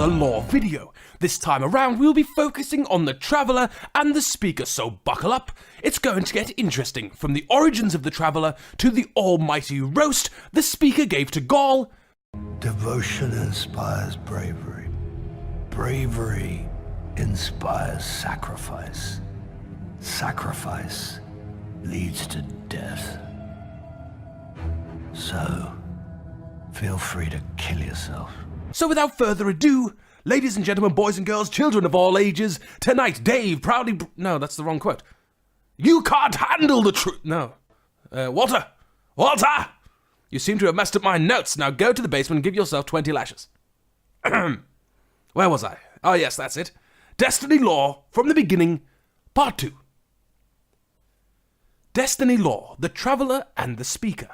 another lore video. This time around we'll be focusing on the Traveller and the Speaker, so buckle up, it's going to get interesting. From the origins of the Traveller to the almighty roast the Speaker gave to Gaul. Devotion inspires bravery. Bravery inspires sacrifice. Sacrifice leads to death. So, feel free to kill yourself. So without further ado, ladies and gentlemen, boys and girls, children of all ages, tonight Dave proudly... No, that's the wrong quote. You can't handle the truth... No. Walter! Walter! You seem to have messed up my notes. Now go to the basement and give yourself 20 lashes. Where was I? Oh yes, that's it. Destiny Lore from the beginning, part 2. Destiny Lore, the Traveller and the Speaker.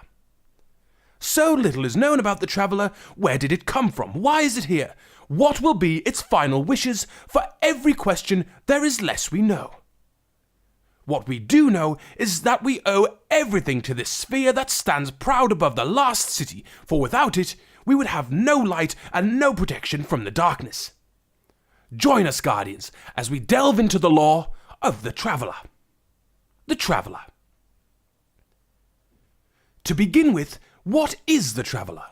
So little is known about the Traveller. Where did it come from? Why is it here? What will be its final wishes? For every question, there is less we know. What we do know is that we owe everything to this sphere that stands proud above the last city, for without it, we would have no light and no protection from the darkness. Join us, Guardians, as we delve into the lore of the Traveller. The Traveller. To begin with, what is the Traveller?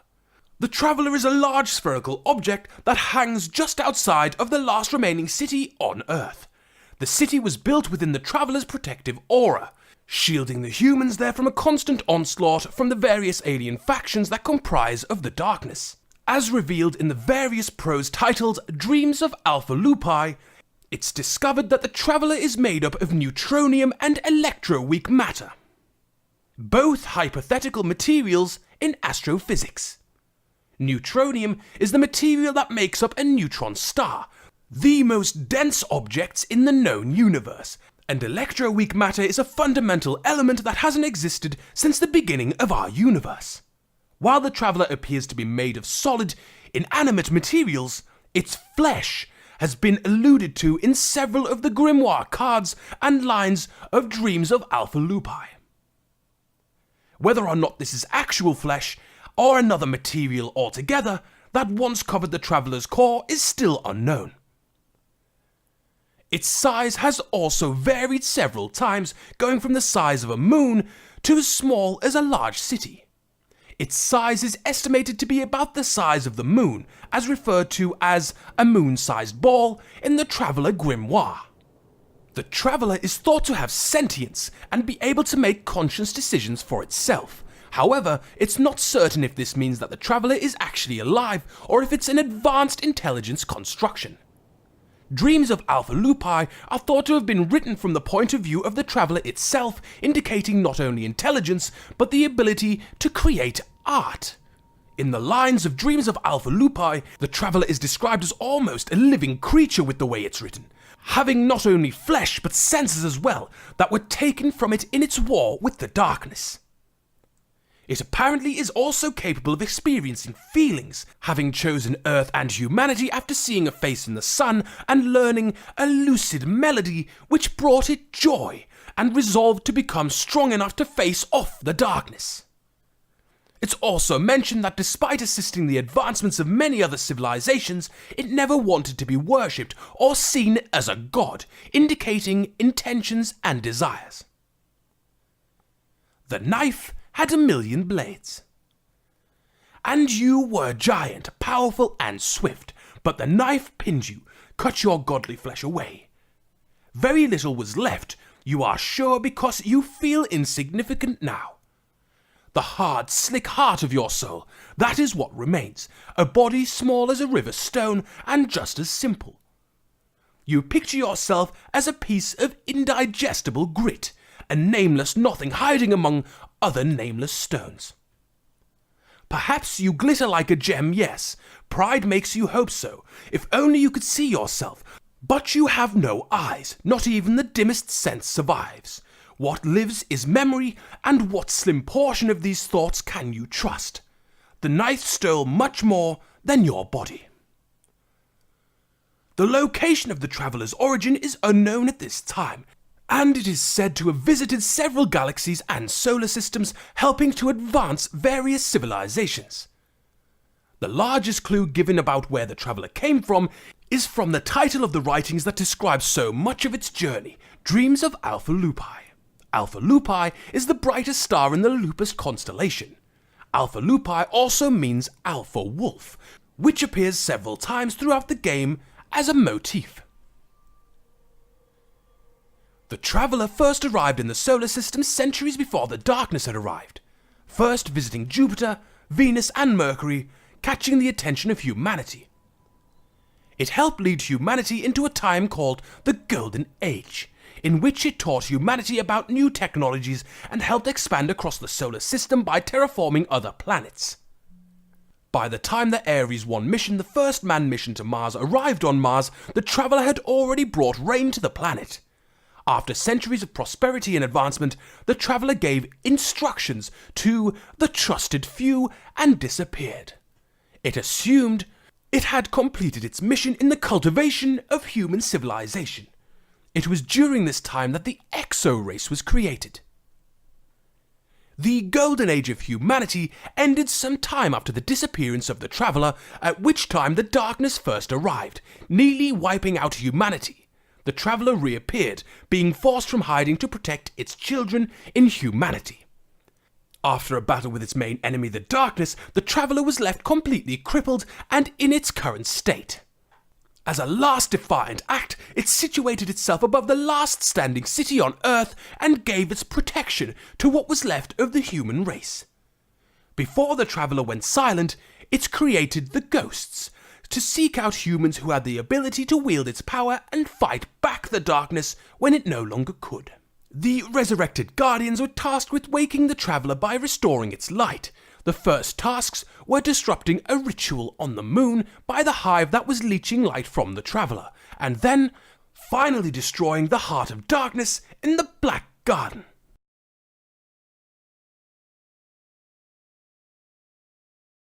The Traveller is a large spherical object that hangs just outside of the last remaining city on Earth. The city was built within the Traveller's protective aura, shielding the humans there from a constant onslaught from the various alien factions that comprise of the darkness. As revealed in the various prose titled Dreams of Alpha Lupi, it's discovered that the Traveller is made up of neutronium and electroweak matter, both hypothetical materials in astrophysics. Neutronium is the material that makes up a neutron star, the most dense objects in the known universe, and electroweak matter is a fundamental element that hasn't existed since the beginning of our universe. While the Traveller appears to be made of solid, inanimate materials, its flesh has been alluded to in several of the grimoire cards and lines of Dreams of Alpha Lupi. Whether or not this is actual flesh, or another material altogether, that once covered the Traveller's core is still unknown. Its size has also varied several times, going from the size of a moon to as small as a large city. Its size is estimated to be about the size of the moon, as referred to as a moon-sized ball in the Traveller grimoire. The Traveller is thought to have sentience and be able to make conscious decisions for itself. However, it's not certain if this means that the Traveller is actually alive or if it's an advanced intelligence construction. Dreams of Alpha Lupi are thought to have been written from the point of view of the Traveller itself, indicating not only intelligence, but the ability to create art. In the lines of Dreams of Alpha Lupi, the Traveller is described as almost a living creature with the way it's written, having not only flesh but senses as well that were taken from it in its war with the darkness. It apparently is also capable of experiencing feelings, having chosen Earth and humanity after seeing a face in the sun and learning a lucid melody which brought it joy, and resolved to become strong enough to face off the darkness. It's also mentioned that despite assisting the advancements of many other civilizations, it never wanted to be worshipped or seen as a god, indicating intentions and desires. The knife had 1,000,000 blades. And you were giant, powerful and swift, but the knife pinned you, cut your godly flesh away. Very little was left, you are sure, because you feel insignificant now. The hard, slick heart of your soul, that is what remains, a body small as a river stone and just as simple. You picture yourself as a piece of indigestible grit, a nameless nothing hiding among other nameless stones. Perhaps you glitter like a gem, yes, pride makes you hope so, if only you could see yourself, but you have no eyes, not even the dimmest sense survives. What lives is memory, and what slim portion of these thoughts can you trust? The knife stole much more than your body. The location of the Traveller's origin is unknown at this time, and it is said to have visited several galaxies and solar systems, helping to advance various civilizations. The largest clue given about where the traveller came from is from the title of the writings that describe so much of its journey, Dreams of Alpha Lupi. Alpha Lupi is the brightest star in the Lupus constellation. Alpha Lupi also means Alpha Wolf, which appears several times throughout the game as a motif. The traveller first arrived in the solar system centuries before the darkness had arrived, first visiting Jupiter, Venus and Mercury, catching the attention of humanity. It helped lead humanity into a time called the Golden Age, in which it taught humanity about new technologies and helped expand across the solar system by terraforming other planets. By the time the Ares 1 mission, the first manned mission to Mars, arrived on Mars, the traveller had already brought rain to the planet. After centuries of prosperity and advancement, the traveller gave instructions to the trusted few and disappeared. It assumed it had completed its mission in the cultivation of human civilization. It was during this time that the Exo race was created. The Golden Age of humanity ended some time after the disappearance of the traveller, at which time the darkness first arrived, nearly wiping out humanity. The traveller reappeared, being forced from hiding to protect its children in humanity. After a battle with its main enemy, the darkness, the traveller was left completely crippled and in its current state. As a last defiant act, it situated itself above the last standing city on Earth and gave its protection to what was left of the human race. Before the traveller went silent, it created the Ghosts, to seek out humans who had the ability to wield its power and fight back the darkness when it no longer could. The resurrected Guardians were tasked with waking the traveller by restoring its light. The first tasks were disrupting a ritual on the moon by the hive that was leeching light from the traveller, and then finally destroying the Heart of Darkness in the Black Garden.